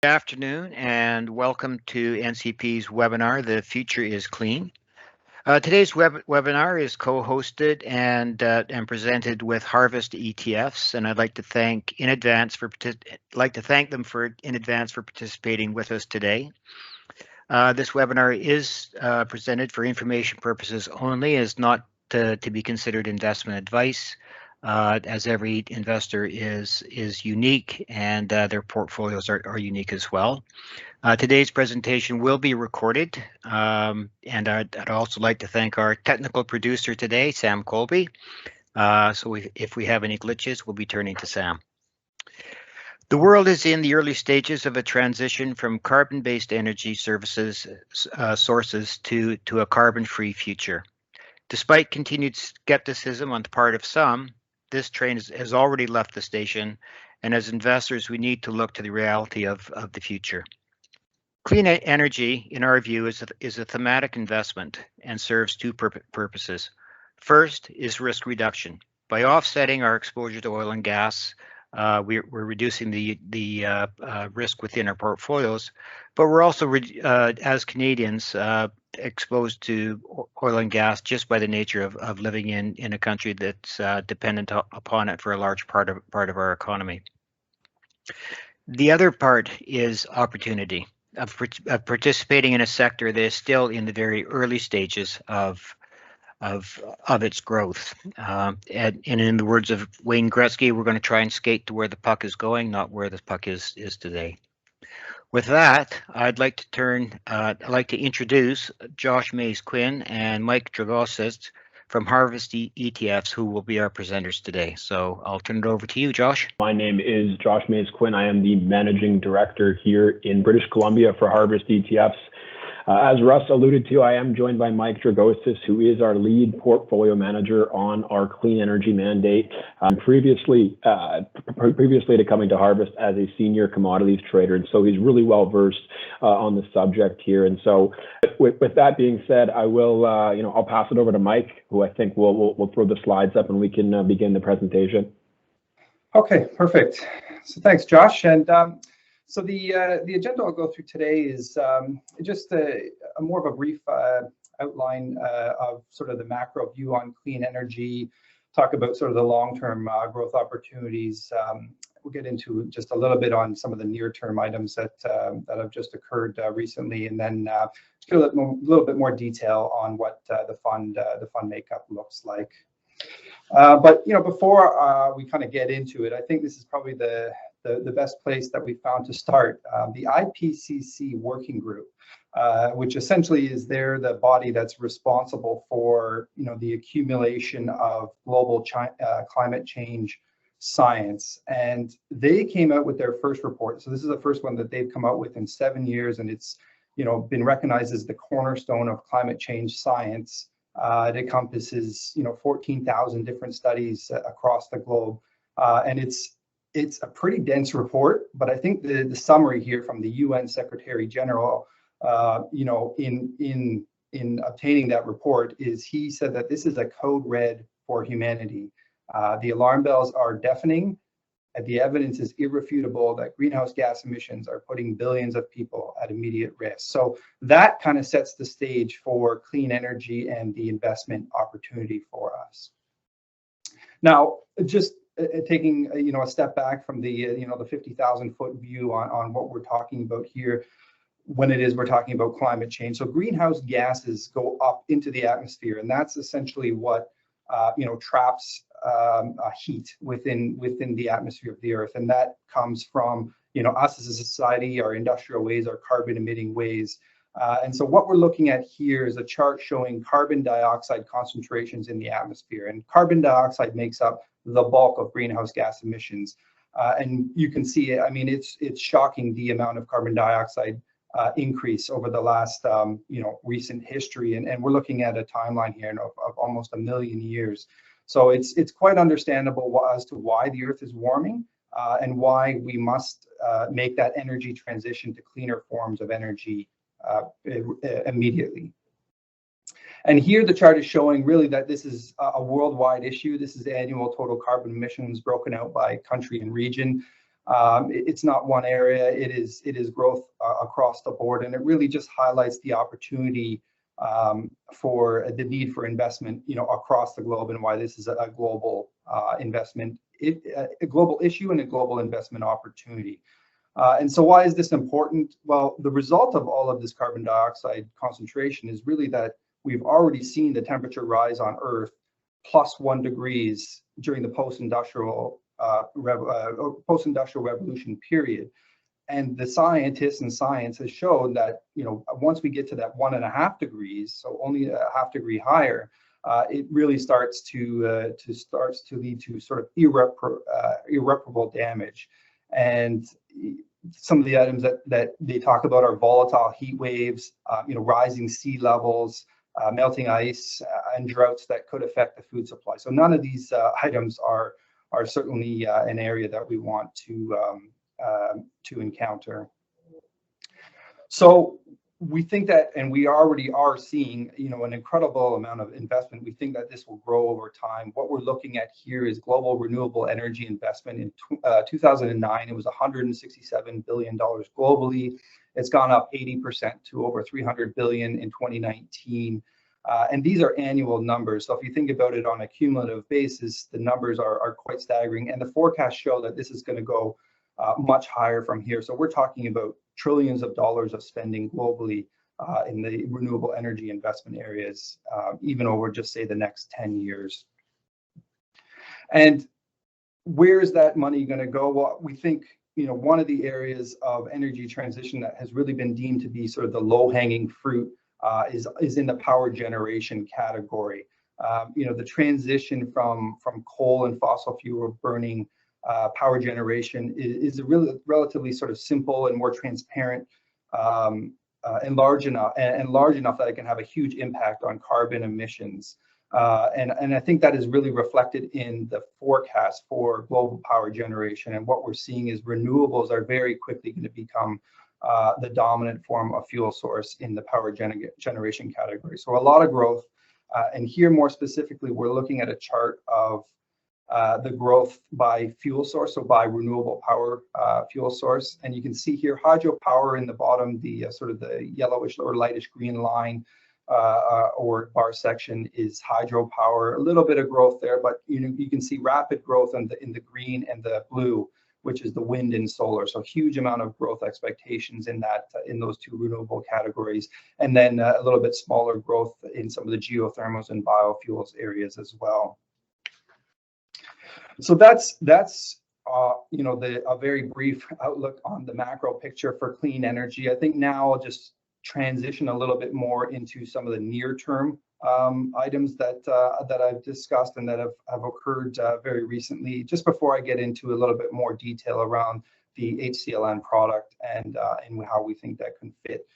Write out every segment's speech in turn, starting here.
Good afternoon and welcome to NCP's webinar, The Future is Clean. Today's webinar is co-hosted and presented with Harvest ETFs, and I'd like to thank them for in advance for participating with us today. This webinar is presented for information purposes only, is not to be considered investment advice. As every investor is unique and their portfolios are unique as well. Today's presentation will be recorded, and I'd also like to thank our technical producer today, Sam Colby. If we have any glitches, we'll be turning to Sam. The world is in the early stages of a transition from carbon-based energy sources to a carbon-free future. Despite continued skepticism on the part of some, this train has already left the station, and as investors, we need to look to the reality of the future. Clean energy, in our view, is a thematic investment and serves two purposes. First is risk reduction. By offsetting our exposure to oil and gas, we're reducing the risk within our portfolios, but we're also, as Canadians, exposed to oil and gas just by the nature of living in a country that's dependent upon it for a large part of our economy. The other part is opportunity of participating in a sector that is still in the very early stages of its growth. And in the words of Wayne Gretzky, we're going to try and skate to where the puck is going, not where the puck is today. With that, I'd like to introduce Josh Mays-Quinn and Mike Dragosits from Harvest ETFs, who will be our presenters today. So I'll turn it over to you, Josh. My name is Josh Mays-Quinn. I am the Managing Director here in British Columbia for Harvest ETFs. As Russ alluded to, I am joined by Mike Dragosits, who is our lead portfolio manager on our clean energy mandate. Previously to coming to Harvest as a senior commodities trader, and so he's really well versed on the subject here. And so, with that being said, I will, I'll pass it over to Mike, who I think will throw the slides up and we can begin the presentation. Okay, perfect. So thanks, Josh. And so the agenda I'll go through today is just a more of a brief outline of sort of the macro view on clean energy, talk about sort of the long-term growth opportunities. We'll get into just a little bit on some of the near-term items that have just occurred recently, and then just a little bit more detail on what the fund makeup looks like. But before we kind of get into it, I think this is probably the best place that we found to start. The IPCC working group, which essentially is the body that's responsible for the accumulation of global climate change science, and they came out with their first report. So this is the first one that they've come out with in 7 years, and it's been recognized as the cornerstone of climate change science. It encompasses 14,000 different studies across the globe, and it's a pretty dense report. But I think the summary here from the UN Secretary General, in obtaining that report, is he said that this is a code red for humanity. The alarm bells are deafening, and the evidence is irrefutable that greenhouse gas emissions are putting billions of people at immediate risk. So that kind of sets the stage for clean energy and the investment opportunity for us. Now, just taking a step back from the 50,000-foot view on what we're talking about here, when we're talking about climate change. So greenhouse gases go up into the atmosphere, and that's essentially what traps heat within the atmosphere of the Earth, and that comes from us as a society, our industrial ways, our carbon emitting ways. And so what we're looking at here is a chart showing carbon dioxide concentrations in the atmosphere, and carbon dioxide makes up the bulk of greenhouse gas emissions. And you can see, I mean, it's shocking the amount of carbon dioxide increase over the last recent history, and we're looking at a timeline here of almost 1 million years. So it's quite understandable as to why the Earth is warming and why we must make that energy transition to cleaner forms of energy immediately. And here the chart is showing really that this is a worldwide issue. This is annual total carbon emissions broken out by country and region. It's not one area. It is growth across the board, and it really just highlights the opportunity for the need for investment, across the globe, and why this is a global investment, a global issue and a global investment opportunity. And so why is this important? Well, the result of all of this carbon dioxide concentration is really that we've already seen the temperature rise on Earth +1 degrees during the post-industrial revolution period. And the scientists and science has shown that, once we get to that 1.5 degrees, so only a half degree higher, it really starts to lead to sort of irreparable damage. And some of the items that they talk about are volatile heat waves, rising sea levels, melting ice, and droughts that could affect the food supply. So none of these items are certainly an area that we want to encounter. So we think that, and we already are seeing, an incredible amount of investment. We think that this will grow over time. What we're looking at here is global renewable energy investment. In 2009, it was $167 billion globally. It's gone up 80% to over $300 billion in 2019. And these are annual numbers. So if you think about it on a cumulative basis, the numbers are quite staggering. And the forecasts show that this is going to go much higher from here. So we're talking about trillions of dollars of spending globally in the renewable energy investment areas, even over just say the next 10 years. And where is that money going to go? Well, we think, one of the areas of energy transition that has really been deemed to be sort of the low-hanging fruit is in the power generation category. The transition from coal and fossil fuel burning power generation is a really relatively sort of simple and more transparent and large enough that it can have a huge impact on carbon emissions. And I think that is really reflected in the forecast for global power generation. And what we're seeing is renewables are very quickly going to become the dominant form of fuel source in the power generation category. So a lot of growth. And here more specifically, we're looking at a chart of the growth by fuel source, so by renewable power fuel source. And you can see here hydropower in the bottom, the sort of the yellowish or lightish green line or bar section is hydropower. A little bit of growth there, but you can see rapid growth in the green and the blue, which is the wind and solar. So huge amount of growth expectations in those two renewable categories. And then a little bit smaller growth in some of the geothermals and biofuels areas as well. So that's a very brief outlook on the macro picture for clean energy. I think now I'll just transition a little bit more into some of the near-term items that I've discussed and that have occurred very recently. Just before I get into a little bit more detail around the HCLN product and how we think that can fit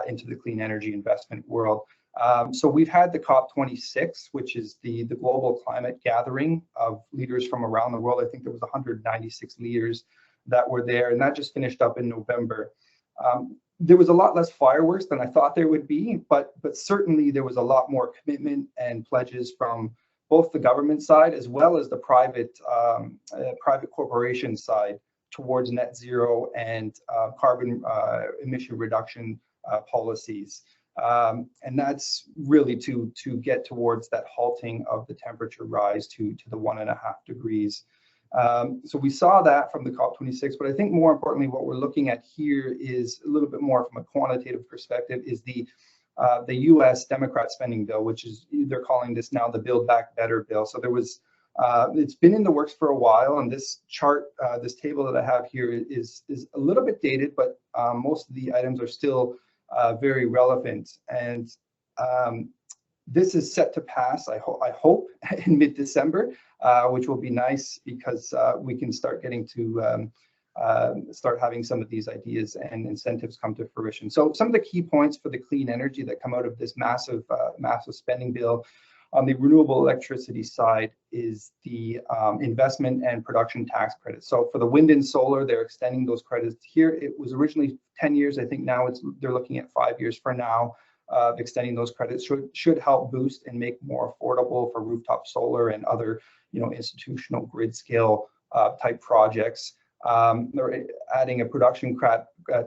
into the clean energy investment world. So we've had the COP26, which is the global climate gathering of leaders from around the world. I think there was 196 leaders that were there, and that just finished up in November. There was a lot less fireworks than I thought there would be, but certainly there was a lot more commitment and pledges from both the government side as well as the private corporation side towards net zero and carbon emission reduction policies. And that's really to get towards that halting of the temperature rise to the 1.5 degrees. So we saw that from the COP26, but I think more importantly, what we're looking at here is a little bit more from a quantitative perspective is the U.S. Democrat spending bill, which is they're calling this now the Build Back Better bill. So there was it's been in the works for a while, and this chart, this table that I have here is a little bit dated, but most of the items are still very relevant. And this is set to pass, I hope, in mid-December, which will be nice because we can start getting to start having some of these ideas and incentives come to fruition. So some of the key points for the clean energy that come out of this massive spending bill on the renewable electricity side is the investment and production tax credits. So for the wind and solar, they're extending those credits. Here, it was originally 10 years. I think now they're looking at 5 years for now. Extending those credits should help boost and make more affordable for rooftop solar and other institutional grid scale type projects. They're adding a production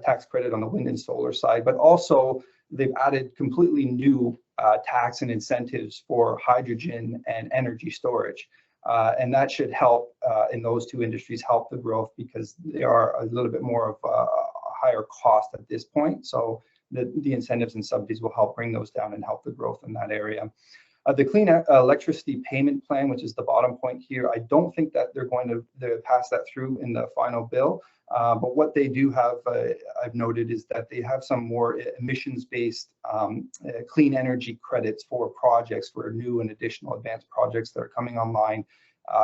tax credit on the wind and solar side, but also they've added completely new tax and incentives for hydrogen and energy storage. And that should help in those two industries, help the growth, because they are a little bit more of a higher cost at this point. So the incentives and subsidies will help bring those down and help the growth in that area. The Clean Electricity Payment Plan, which is the bottom point here, I don't think that they're going to pass that through in the final bill. But what they do have, I've noted, is that they have some more emissions-based clean energy credits for projects, for new and additional advanced projects that are coming online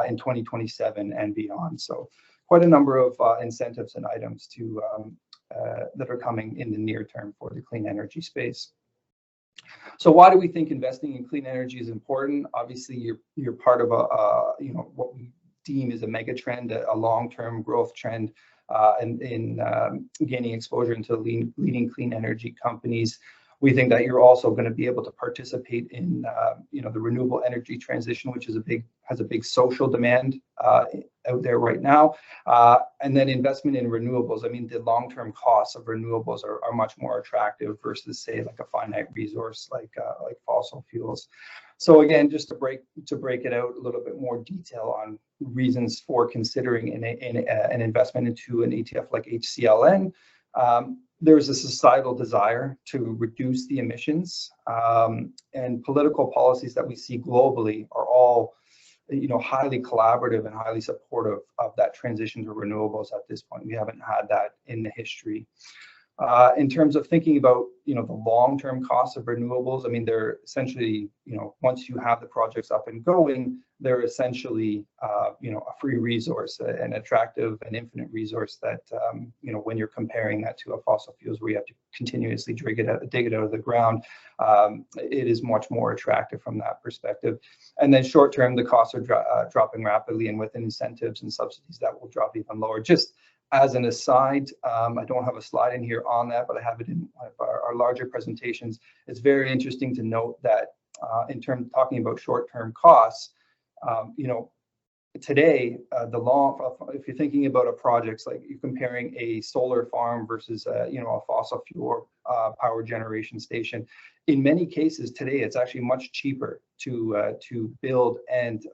in 2027 and beyond. So quite a number of incentives and items that are coming in the near term for the clean energy space. So why do we think investing in clean energy is important? Obviously, you're part of what we deem as a mega trend, a long-term growth trend, in gaining exposure into leading clean energy companies. We think that you're also going to be able to participate in the renewable energy transition, which has a big social demand out there right now. And then investment in renewables. I mean, the long-term costs of renewables are much more attractive versus, say, like a finite resource like fossil fuels. So again, just to break it out a little bit more detail on reasons for considering an investment into an ETF like HCLN. There's a societal desire to reduce the emissions, and political policies that we see globally are all, highly collaborative and highly supportive of that transition to renewables at this point. We haven't had that in the history. In terms of thinking about, the long-term costs of renewables, I mean, they're essentially, once you have the projects up and going, they're essentially, a free resource, an attractive and infinite resource that, when you're comparing that to a fossil fuels where you have to continuously dig it out of the ground, it is much more attractive from that perspective. And then short-term, the costs are dropping rapidly, and with incentives and subsidies, that will drop even lower. Just as an aside, I don't have a slide in here on that, but I have it in one of our larger presentations. It's very interesting to note that in terms of talking about short-term costs, today, if you're thinking about a project, like you're comparing a solar farm versus a fossil fuel power generation station, in many cases today it's actually much cheaper to build and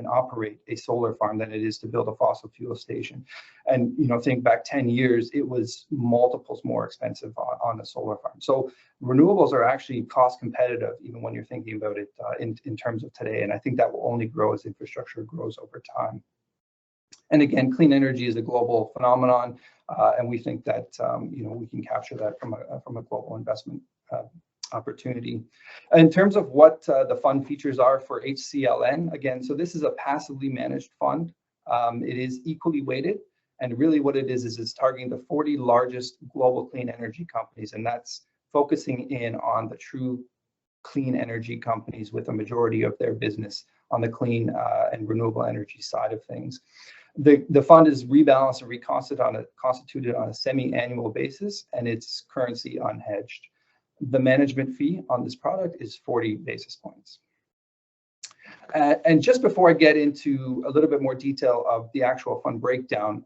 operate a solar farm than it is to build a fossil fuel station. And think back 10 years, it was multiples more expensive on a solar farm. So renewables are actually cost competitive, even when you're thinking about it in terms of today. And I think that will only grow as infrastructure grows over time. And again, clean energy is a global phenomenon, and we think that we can capture that from a global investment opportunity. In terms of what the fund features are for HCLN, again, so this is a passively managed fund. It is equally weighted, and really what it is it's targeting the 40 largest global clean energy companies, and that's focusing in on the true clean energy companies with a majority of their business on the clean and renewable energy side of things. The fund is rebalanced and constituted on a semi-annual basis, and it's currency unhedged. The management fee on this product is 40 basis points. And just before I get into a little bit more detail of the actual fund breakdown,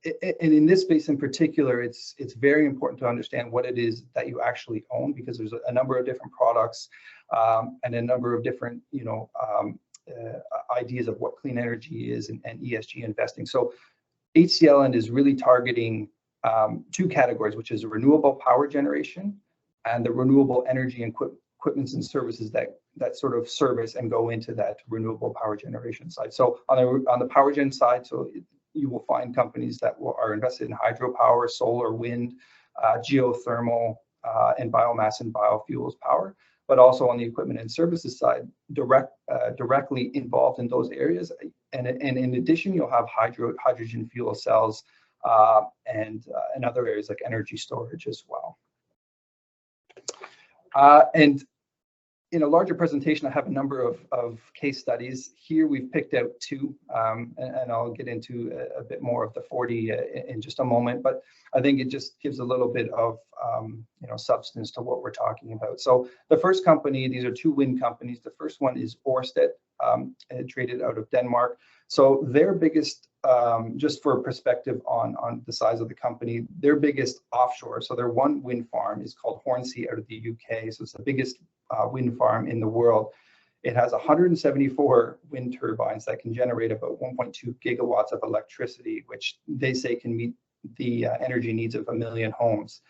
and in this space in particular, it's very important to understand what it is that you actually own, because there's a number of different products and a number of different ideas of what clean energy is and ESG investing. So HCLN is really targeting two categories, which is renewable power generation and the renewable energy and equipments and services that sort of service and go into that renewable power generation side. So on the power gen side, so you will find companies that are invested in hydropower, solar, wind, geothermal, and biomass and biofuels power, but also on the equipment and services side, directly involved in those areas. And in addition, you'll have hydrogen fuel cells and other areas like energy storage as well. And in a larger presentation, I have a number of case studies. Here we've picked out two, and I'll get into a bit more of the 40 in just a moment, but I think it just gives a little bit of substance to what we're talking about. So the first company, these are two wind companies. The first one is Ørsted, traded out of Denmark. So their biggest, just for perspective on the size of the company, their biggest offshore, so their one wind farm is called Hornsea out of the UK. So it's the biggest wind farm in the world. It has 174 wind turbines that can generate about 1.2 gigawatts of electricity, which they say can meet the energy needs of 1 million homes.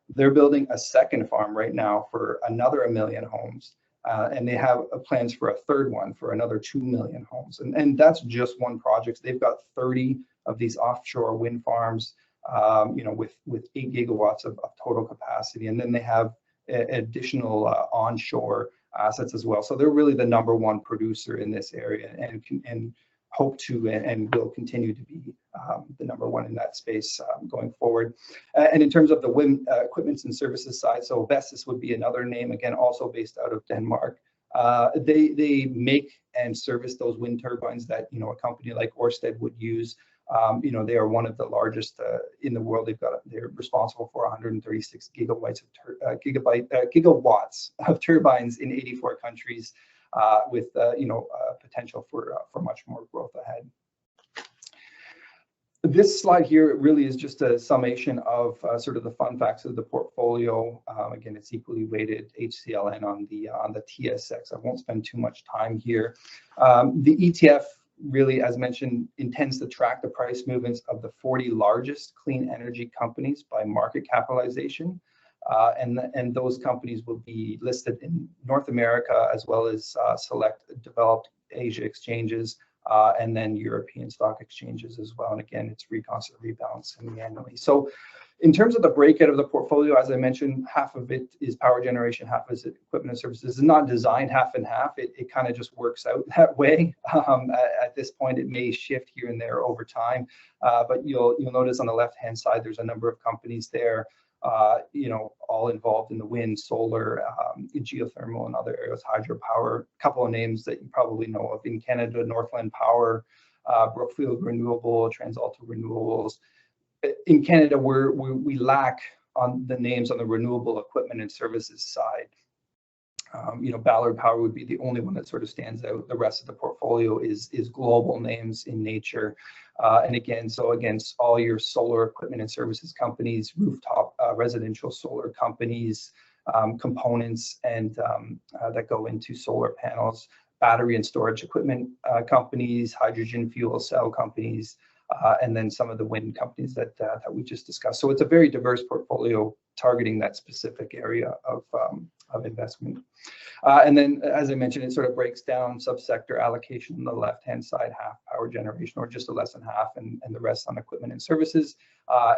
They're building a second farm right now for another 1 million homes. And they have plans for a third one for another 2 million homes. And that's just one project. They've got 30 of these offshore wind farms, with 8 gigawatts of total capacity. And then they have additional onshore assets as well. So they're really the number one producer in this area, and hope to and will continue to be the number one in that space going forward. And in terms of the wind equipment and services side, so Vestas would be another name, again, also based out of Denmark. They make and service those wind turbines that a company like Ørsted would use. They are one of the largest in the world. They're responsible for 136 gigawatts of turbines in 84 countries, with potential for much more growth ahead. This slide here really is just a summation of sort of the fun facts of the portfolio. Again, it's equally weighted HCLN on the TSX. I won't spend too much time here. The ETF really, as mentioned, intends to track the price movements of the 40 largest clean energy companies by market capitalization. And those companies will be listed in North America as well as select developed Asia exchanges, and then European stock exchanges as well. And again, it's constantly rebalancing annually. So in terms of the breakout of the portfolio, as I mentioned, half of it is power generation, half is equipment and services. It's not designed half and half. It kind of just works out that way. At this point, it may shift here and there over time, but you'll notice on the left-hand side, there's a number of companies there, all involved in the wind, solar, geothermal, and other areas, hydropower. A couple of names that you probably know of in Canada: Northland Power, Brookfield Renewable, TransAlta Renewables. In Canada, we lack on the names on the renewable equipment and services side. Ballard Power would be the only one that sort of stands out. The rest of the portfolio is global names in nature. And again, so against all your solar equipment and services companies, rooftop residential solar companies, components and that go into solar panels, battery and storage equipment companies, hydrogen fuel cell companies, and then some of the wind companies that we just discussed. So it's a very diverse portfolio targeting that specific area of investment. And then, as I mentioned, it sort of breaks down subsector allocation on the left-hand side, half power generation, or just less than half, and the rest on equipment and services.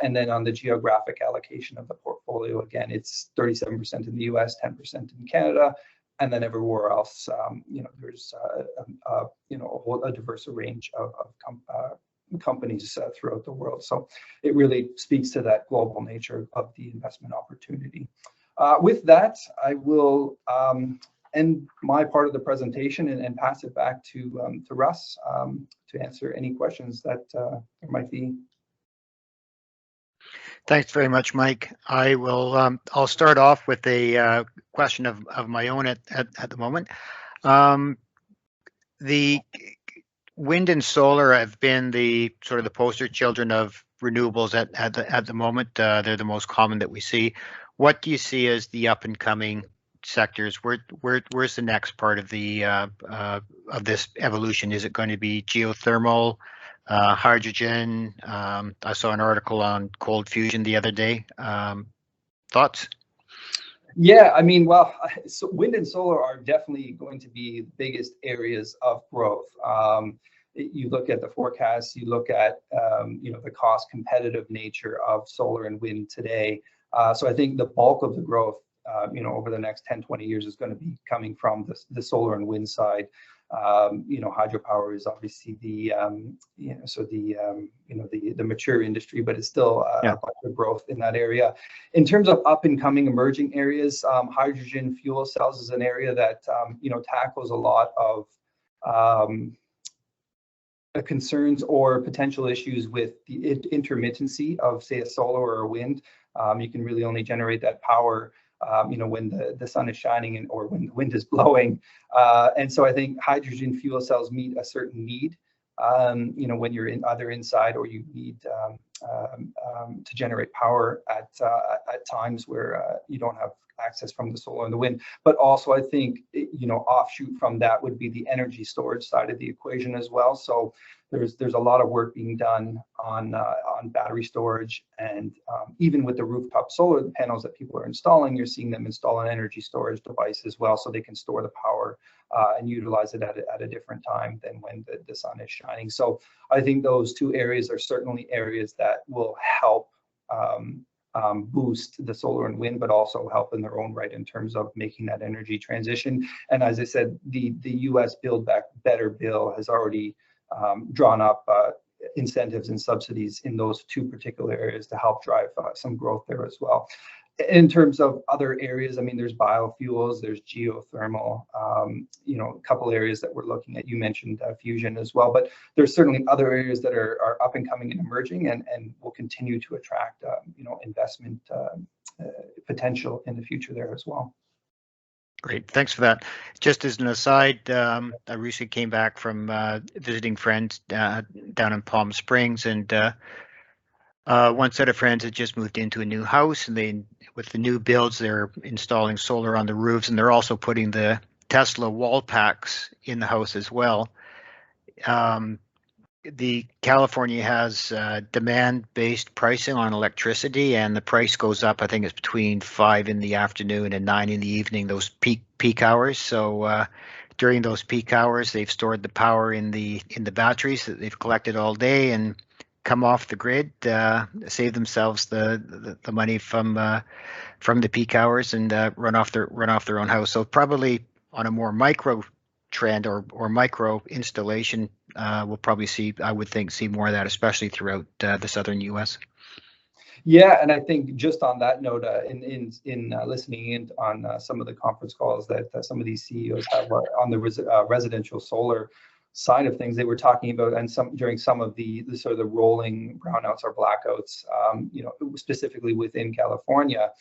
And then on the geographic allocation of the portfolio, again, it's 37% in the US, 10% in Canada, and then everywhere else, there's a diverse range of companies throughout the world. So it really speaks to that global nature of the investment opportunity. With that, I will end my part of the presentation and pass it back to Russ to answer any questions that there might be. Thanks very much, Mike. I'll start off with a question of my own at the moment. The wind and solar have been the sort of the poster children of renewables at the moment. They're the most common that we see. What do you see as the up and coming sectors? Where's the next part of the of this evolution? Is it going to be geothermal, hydrogen? I saw an article on cold fusion the other day. Thoughts? Yeah, I mean, well, so wind and solar are definitely going to be the biggest areas of growth. You look at the forecasts, you look at the cost competitive nature of solar and wind today. So I think the bulk of the growth, over the next 10, 20 years is going to be coming from the solar and wind side. Hydropower is obviously the mature industry, but it's still a bunch of growth in that area. In terms of up and coming emerging areas, hydrogen fuel cells is an area that tackles a lot of concerns or potential issues with the intermittency of, say, a solar or a wind. You can really only generate that power when the sun is shining or when the wind is blowing. And so I think hydrogen fuel cells meet a certain need when you're either inside or you need to generate power at times where you don't have access from the solar and the wind. But also, I think, offshoot from that would be the energy storage side of the equation as well. So there's a lot of work being done on battery storage, and even with the rooftop solar panels that people are installing, you're seeing them install an energy storage device as well, so they can store the power and utilize it at a different time than when the sun is shining. So I think those two areas are certainly areas that will help boost the solar and wind, but also help in their own right in terms of making that energy transition. And as I said, the U.S. Build Back Better bill has already drawn up incentives and subsidies in those two particular areas to help drive some growth there as well. In terms of other areas, I mean, there's biofuels, there's geothermal, a couple areas that we're looking at. You mentioned fusion as well, but there's certainly other areas that are up and coming and emerging, and will continue to attract, investment potential in the future there as well. Great, thanks for that. Just as an aside, I recently came back from visiting friends down in Palm Springs, and one set of friends had just moved into a new house, and with the new builds, they're installing solar on the roofs, and they're also putting the Tesla wall packs in the house as well. The California has demand-based pricing on electricity, and the price goes up. I think it's between 5 in the afternoon and 9 in the evening, those peak hours. So during those peak hours, they've stored the power in the batteries that they've collected all day and come off the grid, save themselves the money from the peak hours, and run off their own house. So probably on a more micro trend or micro installation, we'll probably see more of that, especially throughout the southern U.S. Yeah, and I think just on that note, in listening in on some of the conference calls that some of these CEOs have on the residential solar side of things, they were talking about, and during some of the sort of the rolling brownouts or blackouts, specifically within California,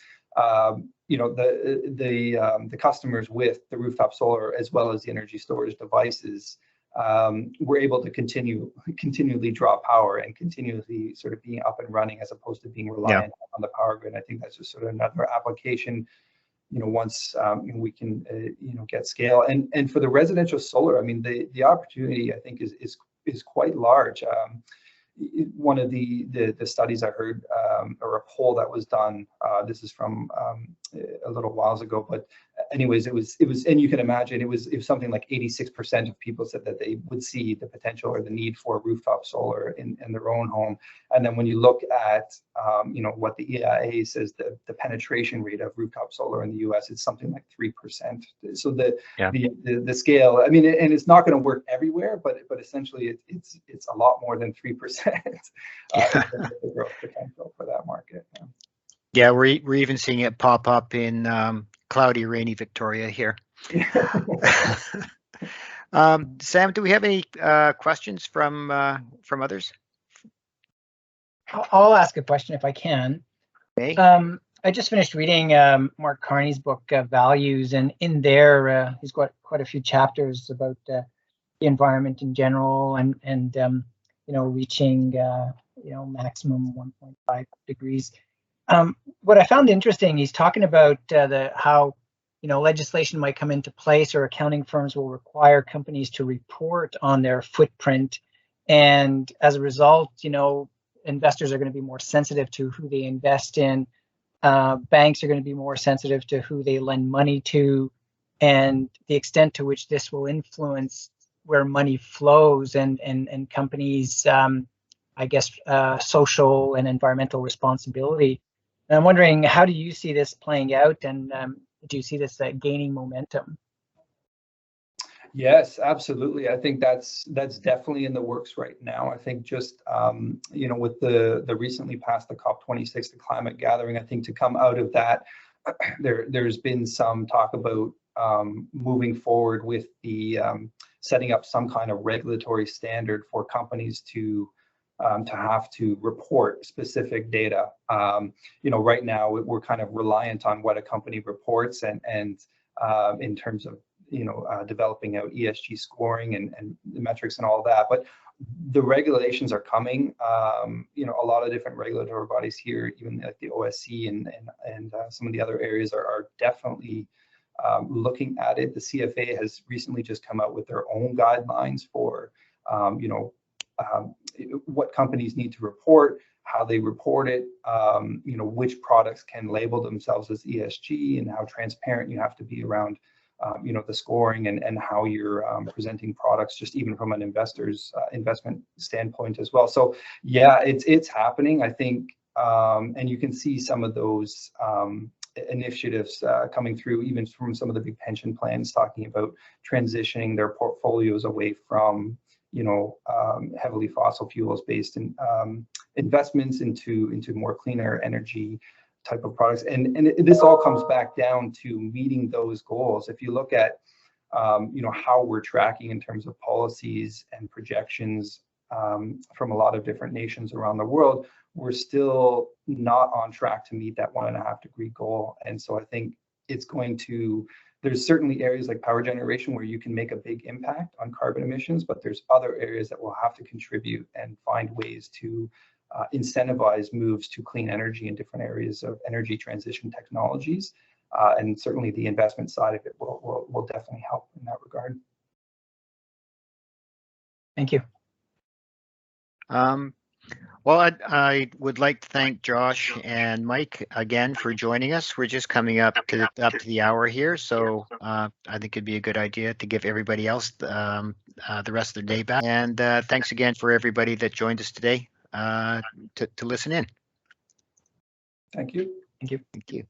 the customers with the rooftop solar as well as the energy storage devices were able to continually draw power and continually sort of being up and running, as opposed to being reliant on the power grid. I think that's just sort of another application. Once we can get scale, and for the residential solar, I mean, the opportunity, I think, is quite large. One of the studies I heard, or a poll that was done, this is from a little whiles ago, but anyways, it was, and you can imagine it was something like 86% of people said that they would see the potential or the need for rooftop solar in their own home. And then when you look at what the EIA says, the penetration rate of rooftop solar in the U.S., it's something like 3%. So the scale, I mean, and it's not going to work everywhere, but essentially it's a lot more than 3%. The growth potential for that market. Yeah, we're even seeing it pop up in cloudy, rainy Victoria here. Sam, do we have any questions from others? I'll ask a question if I can. Okay. I just finished reading Mark Carney's book, Values, and in there he's got quite a few chapters about the environment in general, and reaching maximum 1.5 degrees. What I found interesting, he's talking about how legislation might come into place, or accounting firms will require companies to report on their footprint, and as a result, investors are going to be more sensitive to who they invest in. Banks are going to be more sensitive to who they lend money to, and the extent to which this will influence where money flows and companies, social and environmental responsibility. And I'm wondering, how do you see this playing out, and do you see this gaining momentum? Yes, absolutely. I think that's definitely in the works right now. I think just with the recently passed the COP26, the climate gathering, I think to come out of that, there's been some talk about moving forward with the setting up some kind of regulatory standard for companies to have to report specific data. Right now we're kind of reliant on what a company reports, and in terms of developing out ESG scoring and the metrics and all that. But The regulations are coming. A lot of different regulatory bodies here, even like the OSC and some of the other areas are definitely looking at it. The CFA has recently just come out with their own guidelines for, what companies need to report, how they report it, which products can label themselves as ESG, and how transparent you have to be around the scoring and how you're presenting products, just even from an investor's investment standpoint as well. So yeah, it's happening, I think, and you can see some of those initiatives coming through, even from some of the big pension plans talking about transitioning their portfolios away from heavily fossil fuels based in investments into more cleaner energy type of products. And this all comes back down to meeting those goals. If you look at how we're tracking in terms of policies and projections from a lot of different nations around the world, we're still not on track to meet that 1.5 degree goal. And so I think there's certainly areas like power generation where you can make a big impact on carbon emissions, but there's other areas that will have to contribute and find ways to incentivize moves to clean energy in different areas of energy transition technologies. And certainly the investment side of it will definitely help in that regard. Thank you. Well, I would like to thank Josh and Mike again for joining us. We're just coming up to the hour here, so I think it'd be a good idea to give everybody else the rest of their day back. And thanks again for everybody that joined us today to listen in. Thank you. Thank you. Thank you.